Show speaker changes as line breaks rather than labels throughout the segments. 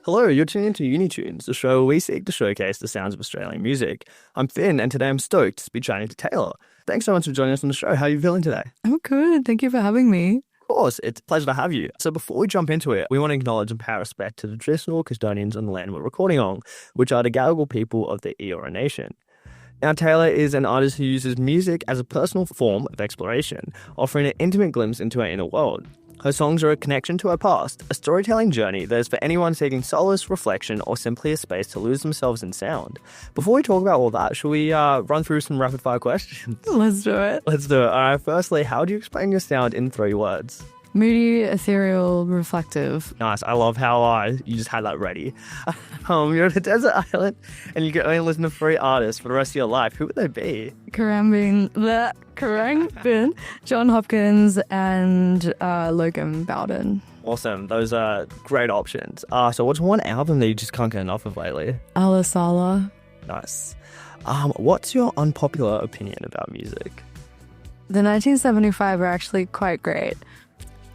Hello, you're tuning into Uni Tunes, the show where we seek to showcase the sounds of Australian music. I'm Fynn, and today I'm stoked to be chatting to Tayla. Thanks so much for joining us on the show. How are you feeling today?
I'm good. Thank you for having me.
Of course, it's a pleasure to have you. So before we jump into it, we want to acknowledge and pay respect to the traditional custodians on the land we're recording on, which are the Gadigal people of the Eora Nation. Now, Taylor is an artist who uses music as a personal form of exploration, offering an intimate glimpse into her inner world. Her songs are a connection to her past, a storytelling journey that is for anyone seeking solace, reflection, or simply a space to lose themselves in sound. Before we talk about all that, shall we run through some rapid-fire questions?
Let's do it.
Let's do it. All right, firstly, how do you explain your sound in 3 words?
Moody, ethereal, reflective.
Nice. I love how you just had that ready. You're on a desert island and you can only listen to 3 artists for the rest of your life. Who would they be?
Karambin, John Hopkins, and Logan Bowden.
Awesome. Those are great options. So what's one album that you just can't get enough of lately?
Alasala.
Nice. What's your unpopular opinion about music?
The 1975 are actually quite great.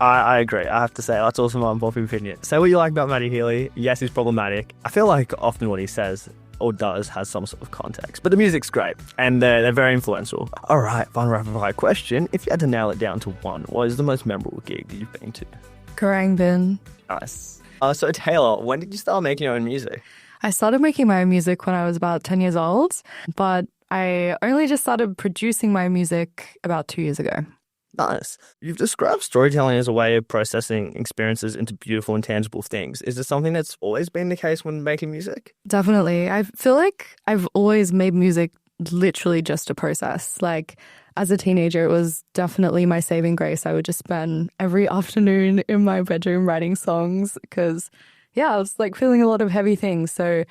I agree. I have to say, that's also my unpopular opinion. Say what you like about Matty Healy. Yes, he's problematic. I feel like often what he says or does has some sort of context. But the music's great, and they're very influential. All right, fun rapid-fire question. If you had to nail it down to one, what is the most memorable gig that you've been to?
Karambin.
Nice. So Taylor, when did you start making your own music?
I started making my own music when I was about 10 years old, but I only just started producing my music about 2 years ago.
Nice. You've described storytelling as a way of processing experiences into beautiful and tangible things. Is this something that's always been the case when making music?
Definitely. I feel like I've always made music literally just to process. Like, as a teenager, it was definitely my saving grace. I would just spend every afternoon in my bedroom writing songs because, I was like feeling a lot of heavy things. So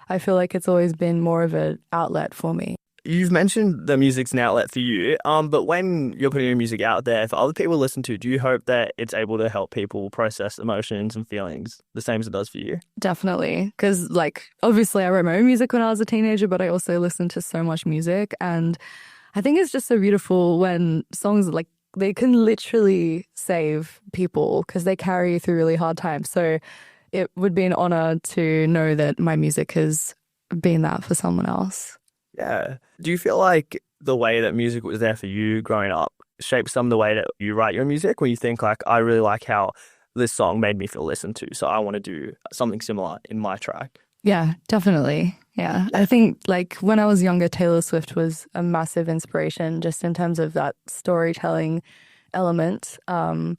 I feel like it's always been more of an outlet for me.
You've mentioned the music's an outlet for you, but when you're putting your music out there for other people to listen to, do you hope that it's able to help people process emotions and feelings the same as it does for you?
Definitely. Because, obviously I wrote my own music when I was a teenager, but I also listened to so much music. And I think it's just so beautiful when songs, they can literally save people because they carry you through really hard times. So it would be an honor to know that my music has been that for someone else.
Yeah. Do you feel like the way that music was there for you growing up shapes some of the way that you write your music, where you think, I really like how this song made me feel listened to, so I want to do something similar in my track?
Yeah, definitely. Yeah. I think, when I was younger, Taylor Swift was a massive inspiration just in terms of that storytelling element. But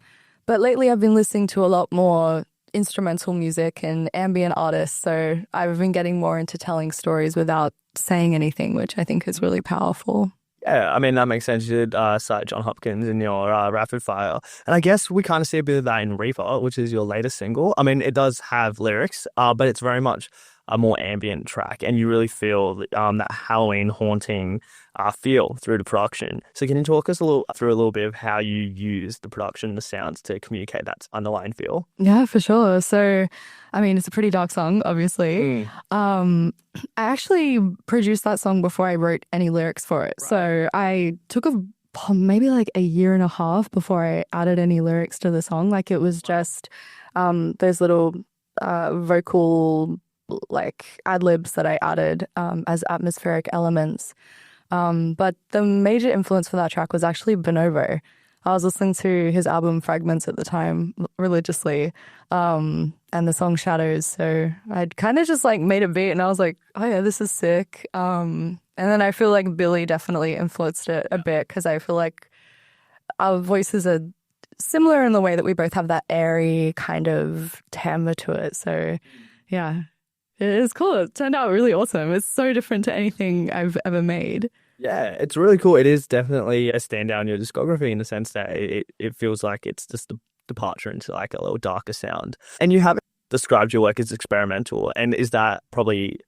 lately I've been listening to a lot more instrumental music and ambient artists, so I've been getting more into telling stories without saying anything, which I think is really powerful.
Yeah, I mean, that makes sense. You did cite John Hopkins in your rapid fire. And I guess we kind of see a bit of that in Reaper, which is your latest single. I mean, it does have lyrics, but it's very much a more ambient track, and you really feel that Halloween haunting feel through the production. So can you talk us through a little bit of how you use the production, the sounds to communicate that underlying feel?
Yeah, for sure. So, I mean, it's a pretty dark song, obviously. I actually produced that song before I wrote any lyrics for it. Right. So I took maybe a year and a half before I added any lyrics to the song. It was just those little vocal ad-libs that I added as atmospheric elements. But the major influence for that track was actually Bonobo. I was listening to his album Fragments at the time religiously, and the song Shadows. So I'd kind of just made a beat and I was like, oh yeah, this is sick. And then I feel like Billy definitely influenced it a bit because I feel like our voices are similar in the way that we both have that airy kind of timbre to it. So yeah. It is cool. It turned out really awesome. It's so different to anything I've ever made.
Yeah, it's really cool. It is definitely a standout in your discography in the sense that it feels like it's just a departure into a little darker sound. And you haven't described your work as experimental. And is that probably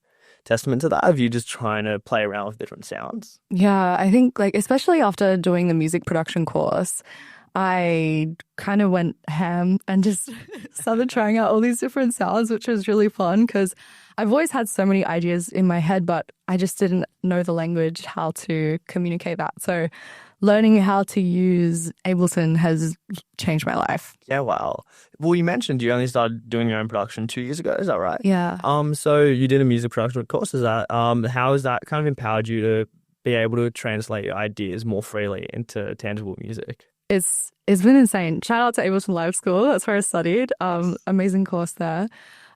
testament to that, of you just trying to play around with different sounds?
Yeah, I think especially after doing the music production course, I kind of went ham and just started trying out all these different sounds, which was really fun because I've always had so many ideas in my head, but I just didn't know the language, how to communicate that. So learning how to use Ableton has changed my life.
Yeah, wow. Well, you mentioned you only started doing your own production 2 years ago. Is that right?
Yeah.
So you did a music production course. Is that how has that kind of empowered you to be able to translate your ideas more freely into tangible music?
It's been insane. Shout out to Ableton Live School. That's where I studied. Amazing course there.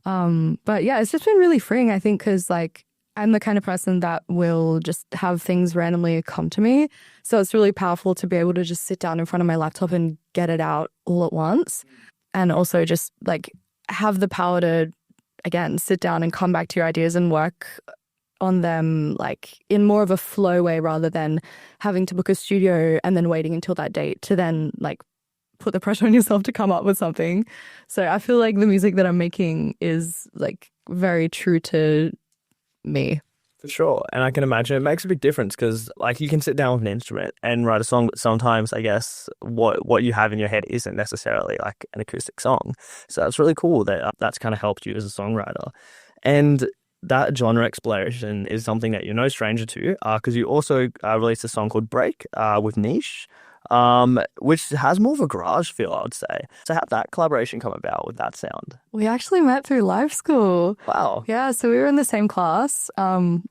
But yeah, it's just been really freeing, I think, because like I'm the kind of person that will just have things randomly come to me. So it's really powerful to be able to just sit down in front of my laptop and get it out all at once. And also just like have the power to, again, sit down and come back to your ideas and work on them like in more of a flow way rather than having to book a studio and then waiting until that date to then like put the pressure on yourself to come up with something. So I feel like the music that I'm making is like very true to me.
For sure. And I can imagine it makes a big difference because like you can sit down with an instrument and write a song, but sometimes I guess what you have in your head isn't necessarily like an acoustic song. So it's really cool that that's kind of helped you as a songwriter. And that genre exploration is something that you're no stranger to because you also released a song called Break with Niche, which has more of a garage feel, I would say. So how'd that collaboration come about with that sound?
We actually met through live school.
Wow.
Yeah, so we were in the same class.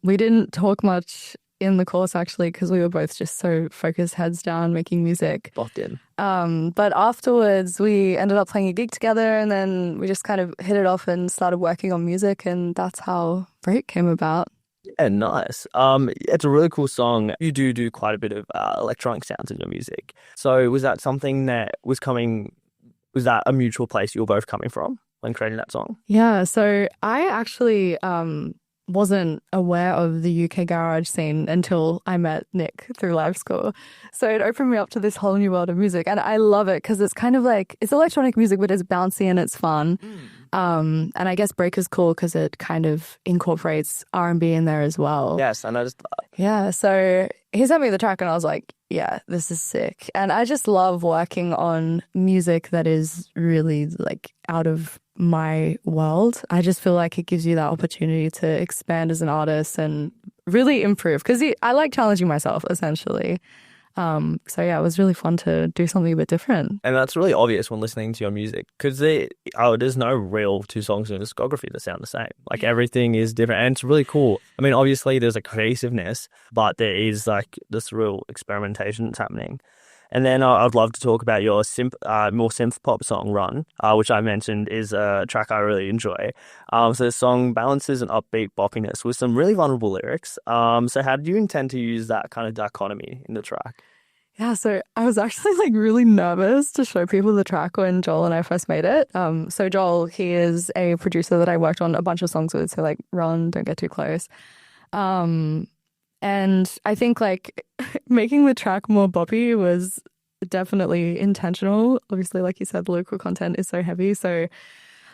We didn't talk much in the course actually because we were both just so focused, heads down, making music.
Locked in.
But afterwards we ended up playing a gig together and then we just kind of hit it off and started working on music and that's how Break came about.
Yeah, nice. It's a really cool song. You do quite a bit of electronic sounds in your music. So was that something that was that a mutual place you were both coming from when creating that song?
Yeah, so I actually wasn't aware of the UK garage scene until I met Nick through live school. So it opened me up to this whole new world of music. And I love it because it's kind of like, it's electronic music, but it's bouncy and it's fun. And I guess Break is cool because it kind of incorporates R&B in there as well.
Yes, I noticed that.
Yeah, so he sent me the track and I was like, yeah, this is sick. And I just love working on music that is really like out of my world. I just feel like it gives you that opportunity to expand as an artist and really improve because I like challenging myself essentially. So yeah, it was really fun to do something a bit different.
And that's really obvious when listening to your music because there's no real two songs in a discography that sound the same. Like everything is different and it's really cool. I mean, obviously there's a cohesiveness, but there is like this real experimentation that's happening. And then I'd love to talk about your more synth pop song, Run, which I mentioned is a track I really enjoy. So the song balances an upbeat boppiness with some really vulnerable lyrics. So how do you intend to use that kind of dichotomy in the track?
Yeah, so I was actually like really nervous to show people the track when Joel and I first made it. So Joel, he is a producer that I worked on a bunch of songs with. So like Run, Don't Get Too Close. And I think like making the track more boppy was definitely intentional. Obviously, like you said, the lyrical content is so heavy. So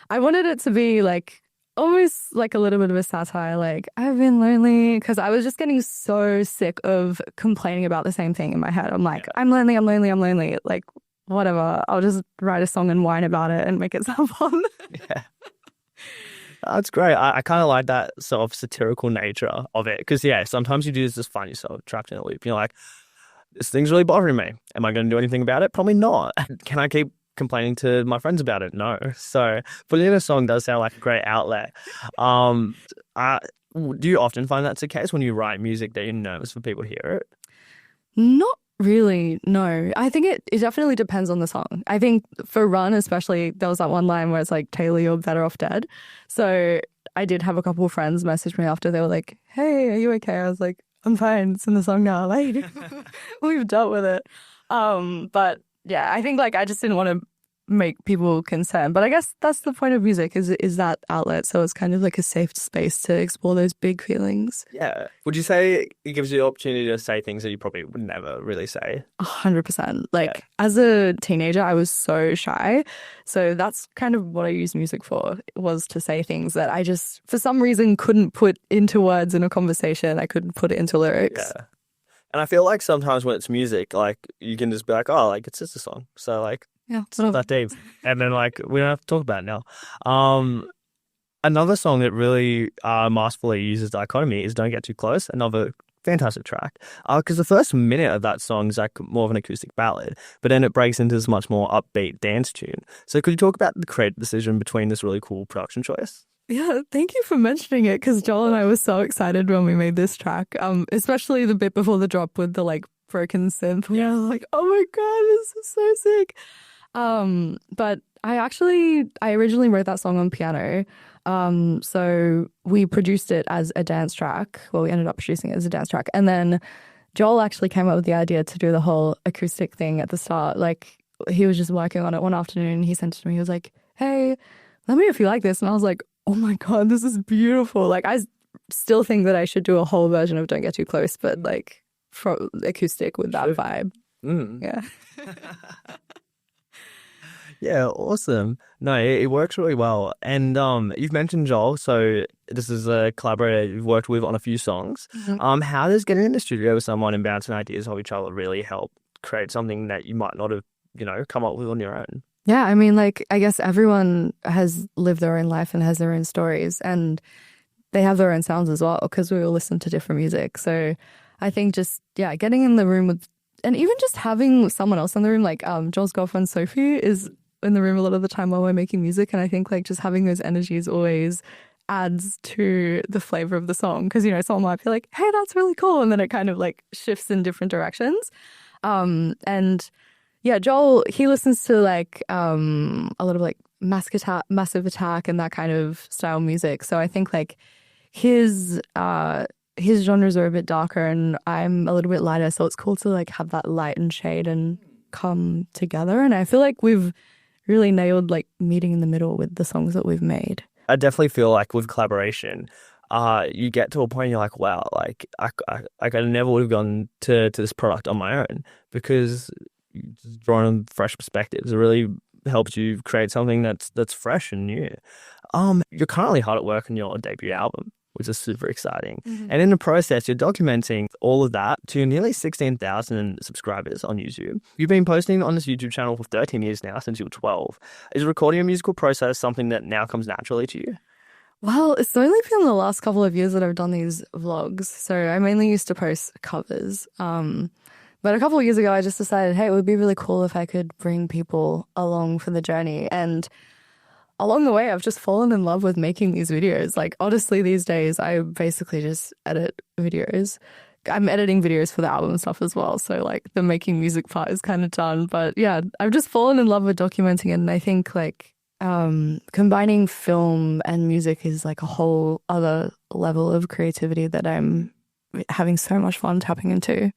I wanted it to be like almost like a little bit of a satire, like I've been lonely because I was just getting so sick of complaining about the same thing in my head. I'm like, I'm lonely, I'm lonely, I'm lonely. Like, whatever. I'll just write a song and whine about it and make it sound fun.
Yeah. That's great. I kind of like that sort of satirical nature of it because, yeah, sometimes you do just find yourself trapped in a loop. You're like, this thing's really bothering me. Am I going to do anything about it? Probably not. Can I keep complaining to my friends about it? No. So putting in a song does sound like a great outlet. Do you often find that's the case when you write music that you're nervous for people to hear it?
Not really, no. I think it definitely depends on the song. I think for Run especially, there was that one line where it's like, Tayla, you're better off dead. So I did have a couple of friends message me after. They were like, hey, are you okay? I was like, I'm fine. It's in the song now. Like, we've dealt with it. But yeah, I think like I just didn't want to make people concerned. But I guess that's the point of music is that outlet. So it's kind of like a safe space to explore those big feelings.
Yeah. Would you say it gives you the opportunity to say things that you probably would never really say?
100%. Like as a teenager, I was so shy. So that's kind of what I used music for, was to say things that I just, for some reason, couldn't put into words in a conversation. I couldn't put it into lyrics.
Yeah. And I feel like sometimes when it's music, like you can just be like, oh, like it's just a song. So like,
yeah,
it's not that deep. And then like we don't have to talk about it now. Another song that really masterfully uses dichotomy is Don't Get Too Close, another Fantastic track. Because the first minute of that song is like more of an acoustic ballad, but then it breaks into this much more upbeat dance tune. So could you talk about the creative decision between this really cool production choice?
Yeah, thank you for mentioning it because Joel and I were so excited when we made this track, especially the bit before the drop with the like broken synth. Yeah, I was like, oh my God, this is so sick. But I originally wrote that song on piano. So we produced it as a dance track. Well, we ended up producing it as a dance track. And then Joel actually came up with the idea to do the whole acoustic thing at the start. Like he was just working on it one afternoon and he sent it to me. He was like, hey, let me know if you like this. And I was like, oh my God, this is beautiful. Like I still think that I should do a whole version of Don't Get Too Close, but like for acoustic with that vibe. Yeah.
Yeah, awesome. No, it works really well. And you've mentioned Joel, so this is a collaborator you've worked with on a few songs. How does getting in the studio with someone and bouncing ideas off each other really help create something that you might not have, come up with on your own?
Yeah, I mean, like, I guess everyone has lived their own life and has their own stories, and they have their own sounds as well because we all listen to different music. So I think just, yeah, getting in the room with, and even just having someone else in the room, like Joel's girlfriend Sophie is in the room a lot of the time while we're making music. And I think like just having those energies always adds to the flavor of the song because, someone might be like, hey, that's really cool. And then it kind of like shifts in different directions. And yeah, Joel, he listens to like a lot of like Massive Attack and that kind of style music. So I think like his genres are a bit darker and I'm a little bit lighter. So it's cool to like have that light and shade and come together. And I feel like we've really nailed like meeting in the middle with the songs that we've made.
I definitely feel like with collaboration, you get to a point you're like, wow, like I never would have gone to this product on my own because just drawing a fresh perspectives. It really helps you create something that's fresh and new. You're currently hard at work on your debut album, which is super exciting. And in the process, you're documenting all of that to nearly 16,000 subscribers on YouTube. You've been posting on this YouTube channel for 13 years now, since you were 12. Is recording a musical process something that now comes naturally to you?
Well, it's only been the last couple of years that I've done these vlogs. So I mainly used to post covers. But a couple of years ago, I just decided, hey, it would be really cool if I could bring people along for the journey. And along the way, I've just fallen in love with making these videos. Like, honestly, these days, I basically just edit videos. I'm editing videos for the album stuff as well. So, like, the making music part is kind of done. But yeah, I've just fallen in love with documenting it. And I think, like, combining film and music is like a whole other level of creativity that I'm having so much fun tapping into.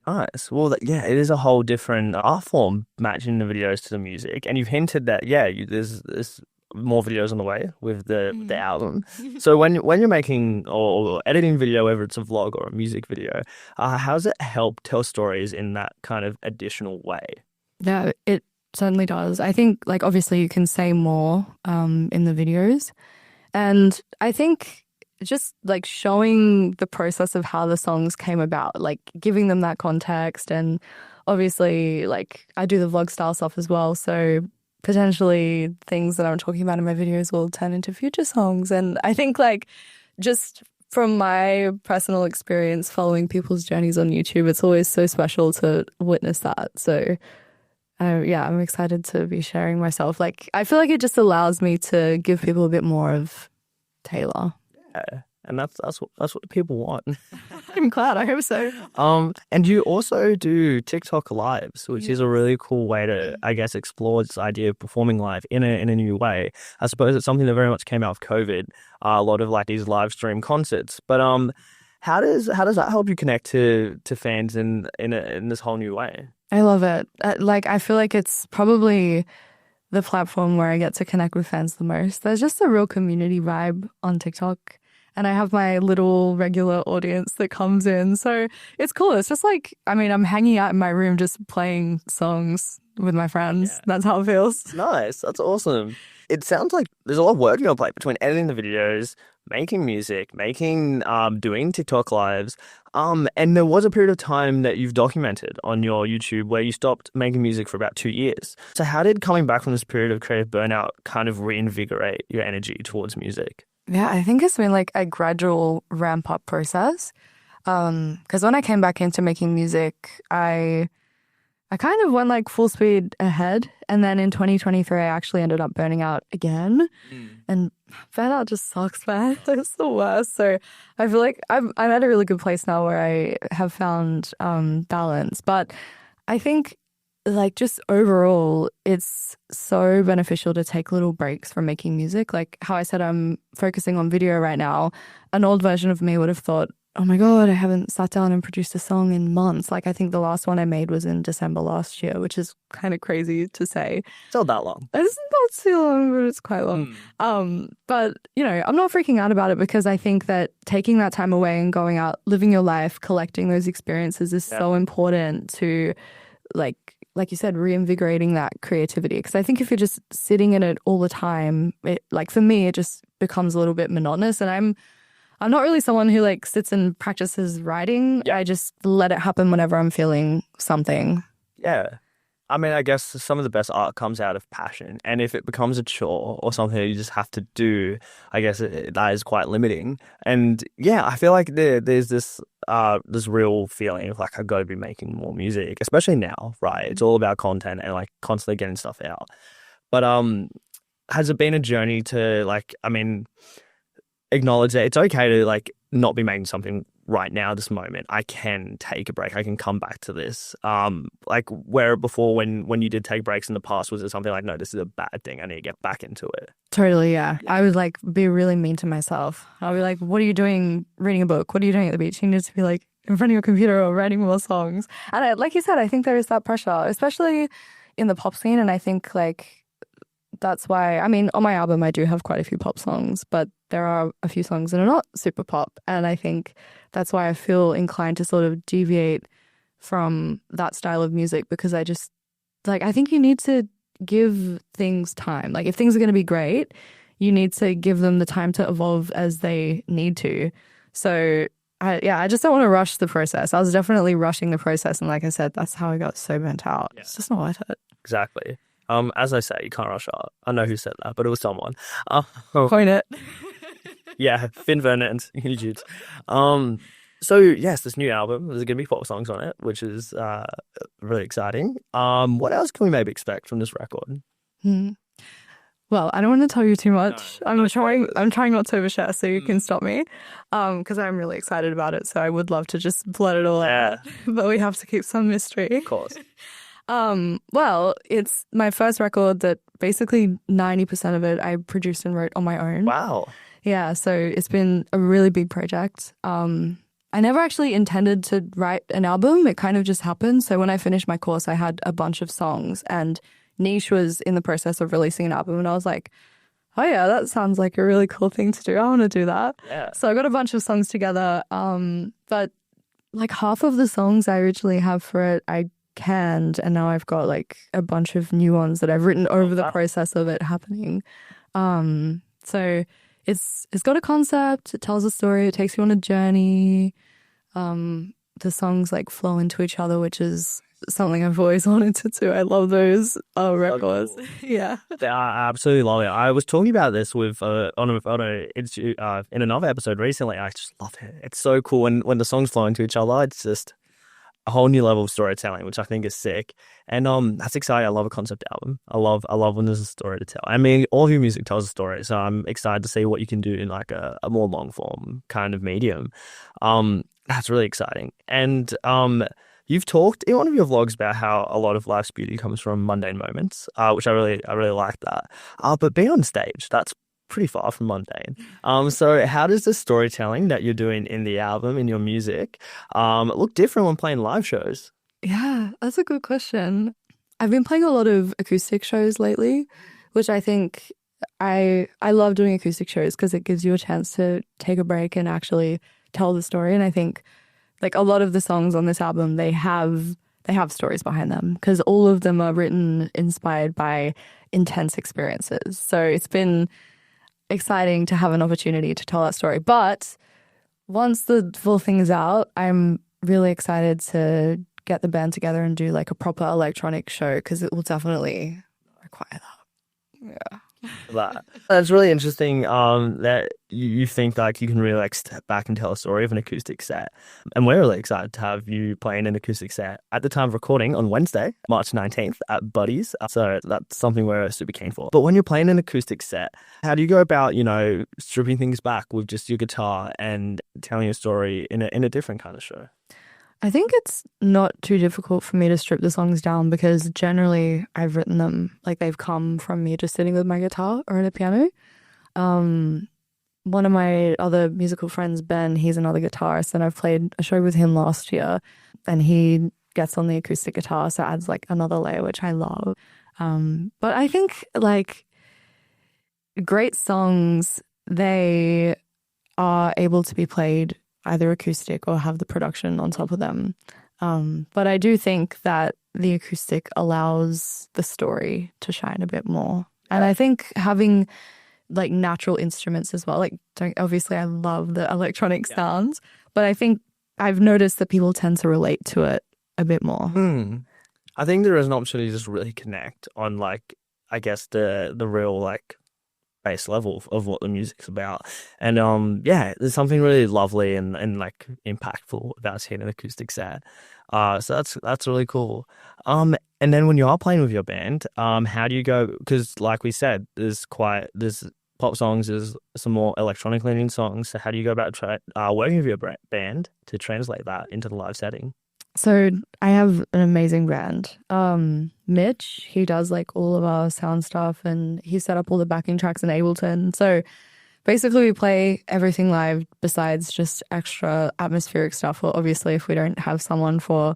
Nice. Well, it is a whole different art form matching the videos to the music. And you've hinted that, there's more videos on the way with the album. So when you're making or editing video, whether it's a vlog or a music video, how does it help tell stories in that kind of additional way?
Yeah, it certainly does. I think, like, obviously you can say more in the videos. And I think just like showing the process of how the songs came about, like giving them that context. And obviously, like, I do the vlog style stuff as well. So potentially things that I'm talking about in my videos will turn into future songs. And I think, like, just from my personal experience following people's journeys on YouTube, it's always so special to witness that. So I'm excited to be sharing myself. Like, I feel like it just allows me to give people a bit more of Tayla.
Yeah, and that's what people want.
I'm glad. I hope so.
And you also do TikTok lives, which is a really cool way to, I guess, explore this idea of performing live in a new way. I suppose it's something that very much came out of COVID. A lot of like these live stream concerts. But how does that help you connect to fans in this whole new way?
I love it. Like, I feel like it's probably the platform where I get to connect with fans the most. There's just a real community vibe on TikTok. And I have my little regular audience that comes in. So it's cool. It's just like, I mean, I'm hanging out in my room just playing songs with my friends. Yeah. That's how it feels.
Nice. That's awesome. It sounds like there's a lot of work on your plate between editing the videos, making music, doing TikTok lives. And there was a period of time that you've documented on your YouTube where you stopped making music for about 2 years. So how did coming back from this period of creative burnout kind of reinvigorate your energy towards music?
Yeah, I think it's been like a gradual ramp up process. Because when I came back into making music, I kind of went like full speed ahead. And then in 2023, I actually ended up burning out again. And burnout just sucks, man. It's the worst. So I feel like I'm at a really good place now where I have found balance. But I think like just overall, it's so beneficial to take little breaks from making music. Like how I said, I'm focusing on video right now. An old version of me would have thought, oh my God, I haven't sat down and produced a song in months. Like I think the last one I made was in December last year, which is kind of crazy to say.
It's not that long.
It's not too long, but it's quite long. But, you know, I'm not freaking out about it because I think that taking that time away and going out, living your life, collecting those experiences is so important to like you said, reinvigorating that creativity. Because I think if you're just sitting in it all the time, like for me, it just becomes a little bit monotonous. And I'm not really someone who like sits and practices writing. I just let it happen whenever I'm feeling something.
Yeah. I mean, I guess some of the best art comes out of passion. And if it becomes a chore or something that you just have to do, I guess that is quite limiting. And yeah, I feel like there's this real feeling of like, I've got to be making more music, especially now, right? It's all about content and like constantly getting stuff out. But has it been a journey to like, I mean, acknowledge that it's okay to like not be making something right now, this moment. I can take a break. I can come back to this. Like where before when you did take breaks in the past, was it something like, no, this is a bad thing, I need to get back into it?
Totally, yeah. I would like be really mean to myself. I'll be like, what are you doing reading a book? What are you doing at the beach? You need to be like in front of your computer or writing more songs. And like you said, I think there is that pressure, especially in the pop scene. And I think like that's why, I mean, on my album, I do have quite a few pop songs, but there are a few songs that are not super pop. And I think that's why I feel inclined to sort of deviate from that style of music, because I just, like, I think you need to give things time. Like, if things are going to be great, you need to give them the time to evolve as they need to. So, I just don't want to rush the process. I was definitely rushing the process. And like I said, that's how I got so burnt out. Yeah. It's just not worth it.
Exactly. As I say, you can't rush art. I know who said that, but it was someone.
Coin it.
Yeah, Ferdinands, Uni Tunes. So yes, this new album, there's going to be pop songs on it, which is really exciting. What else can we maybe expect from this record?
Well, I don't want to tell you too much. No, I'm trying not to overshare, so you can stop me, because I'm really excited about it. So I would love to just blurt it all out, but we have to keep some mystery.
Of course.
Well, it's my first record that basically 90% of it I produced and wrote on my own.
Wow.
Yeah, so it's been a really big project. I never actually intended to write an album. It kind of just happened. So when I finished my course, I had a bunch of songs, and Niche was in the process of releasing an album, and I was like, oh yeah, that sounds like a really cool thing to do. I want to do that.
Yeah.
So I got a bunch of songs together, but like half of the songs I originally have for it, I canned, and now I've got like a bunch of new ones that I've written over the process of it happening. So it's got a concept, it tells a story, it takes you on a journey. The songs like flow into each other, which is something I've always wanted to do. I love those records. So cool. Yeah,
I absolutely love it. I was talking about this with in another episode recently. I just love it. It's so cool when the songs flow into each other. It's just a whole new level of storytelling, which I think is sick. And that's exciting. I love a concept album. I love when there's a story to tell. I mean, all of your music tells a story, so I'm excited to see what you can do in like a more long form kind of medium. That's really exciting. And you've talked in one of your vlogs about how a lot of life's beauty comes from mundane moments, which I really like that. But being on stage, that's pretty far from mundane. So how does the storytelling that you're doing in the album, in your music, look different when playing live shows?
Yeah, that's a good question. I've been playing a lot of acoustic shows lately, which I think I love doing acoustic shows because it gives you a chance to take a break and actually tell the story. And I think like a lot of the songs on this album, they have stories behind them because all of them are written inspired by intense experiences. So it's been exciting to have an opportunity to tell that story. But once the full thing is out, I'm really excited to get the band together and do like a proper electronic show because it will definitely require that. Yeah.
that. That's really interesting. That you think like you can really like step back and tell a story of an acoustic set, and we're really excited to have you playing an acoustic set at the time of recording on Wednesday, March 19th at Buddy's. So that's something we're super keen for. But when you're playing an acoustic set, how do you go about stripping things back with just your guitar and telling a story in a different kind of show?
I think it's not too difficult for me to strip the songs down because generally I've written them like they've come from me just sitting with my guitar or in a piano. One of my other musical friends, Ben, he's another guitarist, and I've played a show with him last year, and he gets on the acoustic guitar, so it adds like another layer, which I love. But I think like great songs, they are able to be played either acoustic or have the production on top of them. But I do think that the acoustic allows the story to shine a bit more. And I think having like natural instruments as well, like obviously I love the electronic sounds, but I think I've noticed that people tend to relate to it a bit more.
I think there is an opportunity to just really connect on like, I guess the real like base level of what the music's about. And there's something really lovely and like impactful about seeing an acoustic set. So that's really cool. And then when you are playing with your band, how do you go? Because like we said, there's pop songs, there's some more electronic leaning songs. So how do you go about working with your band to translate that into the live setting?
So I have an amazing band. Mitch, he does like all of our sound stuff and he set up all the backing tracks in Ableton. So basically we play everything live besides just extra atmospheric stuff. Or obviously if we don't have someone for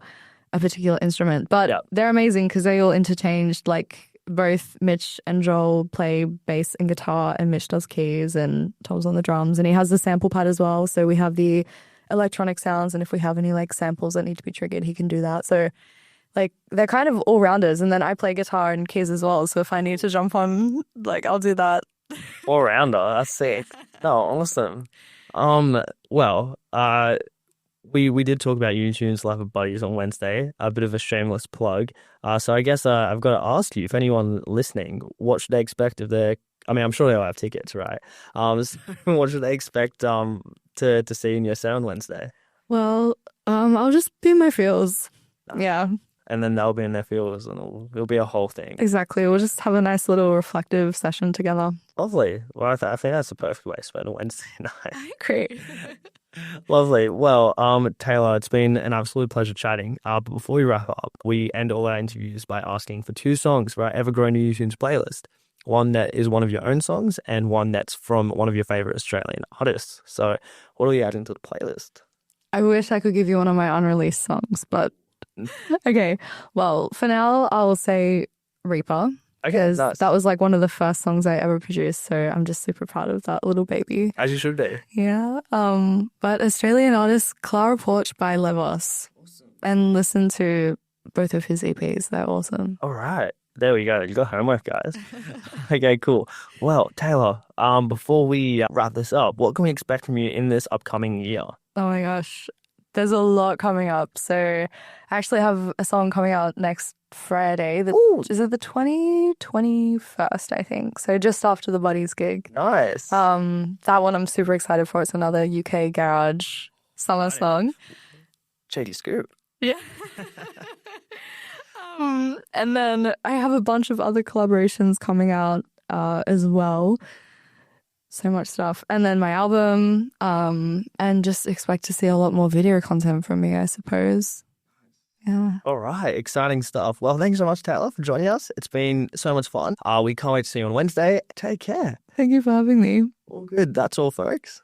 a particular instrument. But they're amazing because they all interchange. Like both Mitch and Joel play bass and guitar, and Mitch does keys and Tom's on the drums. And he has the sample pad as well. So we have the electronic sounds, and if we have any like samples that need to be triggered, he can do that. So like they're kind of all rounders, and then I play guitar and keys as well, so if I need to jump on, like I'll do that.
All rounder, that's sick. No, awesome. We did talk about Uni Tunes Live at Buddies on Wednesday, a bit of a shameless plug. So I guess I've got to ask you, if anyone listening, what should they expect of I'm sure they'll have tickets, right? What should they expect to see in your set on Wednesday?
Well, I'll just be in my feels. Yeah.
And then they'll be in their feels, and it'll be a whole thing.
Exactly. We'll just have a nice little reflective session together.
Lovely. Well, I think that's the perfect way to spend a Wednesday night.
I agree.
Lovely. Well, Tayla, it's been an absolute pleasure chatting. But before we wrap up, we end all our interviews by asking for 2 songs for our ever-growing Uni Tunes playlist. One that is one of your own songs and one that's from one of your favorite Australian artists. So what are we adding to the playlist?
I wish I could give you one of my unreleased songs, but okay. Well, for now, I'll say Reaper. Because that was like one of the first songs I ever produced. So I'm just super proud of that little baby.
As you should be.
Yeah. But Australian artist Clara Porch by Levos. Awesome. And listen to both of his EPs. They're awesome.
All right. There we go. You got homework, guys. Okay, cool. Well, Tayla, before we wrap this up, what can we expect from you in this upcoming year?
Oh my gosh. There's a lot coming up. So I actually have a song coming out next Friday. Is it the 21st, I think. So just after the Buddies gig.
Nice.
That one I'm super excited for. It's another UK garage summer song.
Shady scoop.
Yeah. And then I have a bunch of other collaborations coming out as well. So much stuff. And then my album, and just expect to see a lot more video content from me, I suppose. Yeah.
All right. Exciting stuff. Well, thanks so much, Tayla, for joining us. It's been so much fun. We can't wait to see you on Wednesday. Take care.
Thank you for having me.
All good. That's all, folks.